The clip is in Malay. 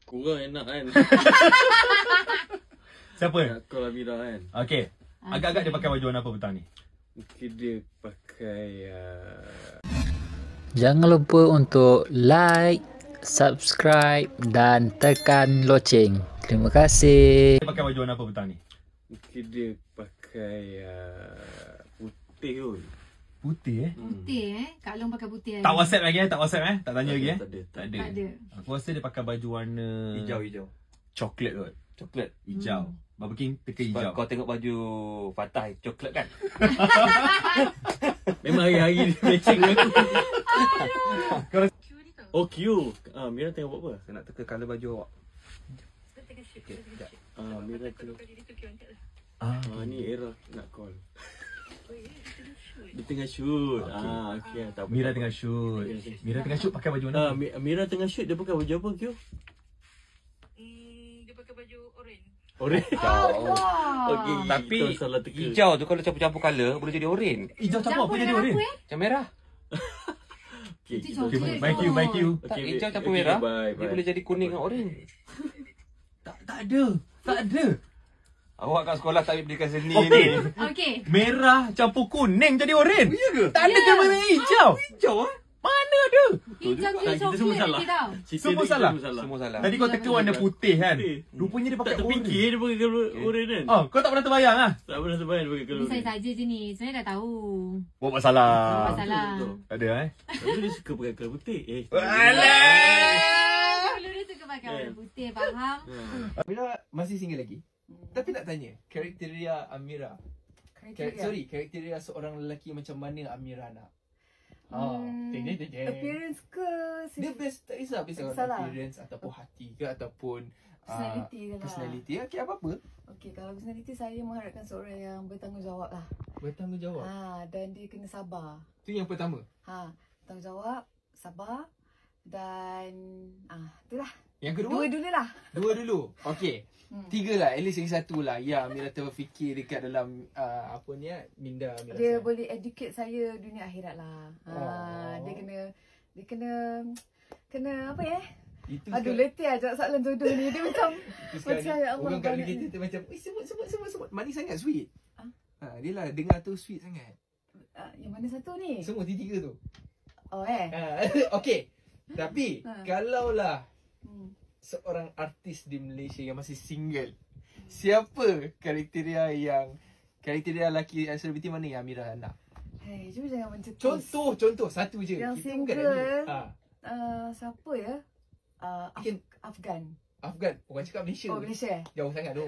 Kurang enak kan. Siapa? Aku lah Mira kan. Okey. Agak-agak dia pakai baju warna apa petang ni? Mungkin dia pakai Jangan lupa untuk like, subscribe dan tekan loceng. Terima kasih. Dia pakai baju warna apa petang ni? mungkin dia pakai putih kot. Putih Putih Kak Long pakai putih Tak WhatsApp lagi Tak WhatsApp Tak tanya lagi Tak ada. Tak ada. Tak ada. Aku rasa dia pakai baju warna Hijau. coklat kot. Coklat. Hijau. Barbecue King teka hijau. Kau tengok baju Fatah coklat kan? Memang hari-hari dia matching aku. Oh Q. Mira tengok buat apa? Saya nak teka colour baju awak. Mira tengok. Ni Era nak call. Dia tengah shoot. Okey. Tak apa. Mira tengah shoot. Mira tengah shoot pakai baju warna. Mira tengah shoot dia pakai baju apa Q? Dia pakai baju orange. Orange. Okey. Tapi kita salah teka. hijau tu kalau campur-campur colour boleh jadi orange. Hijau campur apa jadi warna? Macam merah. Okey. Itu kita- coklat. Bye Q. Tak, Okey, hijau campur okey, merah. bye, Dia bye. boleh jadi kuning dengan orange. Tak ada. Awak kat sekolah tak berikan seni Okey. ni. Okey. Merah campur kuning jadi orange. Ya ke? Tak ada gambar hijau. Hijau ah? Mana ada? Hijau Tak, kita semua coklat salah. lagi tau. Cerita Semua dia, salah? kita Semua salah. Tadi kau teka warna putih kan? Putih. Rupanya dia Tak pakai terfikir orange. dia pakai colour orange kan? Oh, kau tak pernah terbayang ah? Tak pernah terbayang dia pakai colour Ni saya orange. saja je ni. Sebenarnya dah tahu. Buat masalah. Masalah. betul. Tak ada Tapi dia suka pakai colour putih. Dulu dia suka pakai warna putih, faham? Amira masih single lagi. Tapi nak tanya, kriteria Amira. Kriteria seorang lelaki macam mana Amira nak? Appearance ke Dia best tak kisah Tak on kisahlah. appearance ataupun hati ke ataupun personality ke lah. personality. Okey, apa-apa. Okey, kalau personality saya mengharapkan seorang yang bertanggungjawab lah. Bertanggungjawab. Dan dia kena sabar. Tu yang pertama. Bertanggungjawab, sabar dan itulah. Yang kedua? Dua dulu lah. Dua dulu. Okey. Tiga lah, at least lagi satu lah. Ya, Amira terfikir dekat dalam apa ni minda Amira. Dia sayang. boleh educate saya dunia akhirat lah. Dia kena apa ya? Itu Aduh, sekarang- letih ajak soalan jodoh ni. Dia macam itu sekarang macam ni, ya Allah orang kat banyak kita ni. tu macam, sebut. Manis sangat, sweet. Dia lah dengar tu sweet sangat. Yang mana satu ni? Semua tiga tu. Okey. Tapi kalaulah seorang artis di Malaysia yang masih single, siapa kriteria lelaki selebriti mana yang Amira nak? Hei, cuma jangan mencetus. Contoh satu je. Yang Kita bukan single, admit. siapa ya? Afgan. Afgan. Orang cakap Malaysia. Oh, Malaysia. Jauh sangat tu.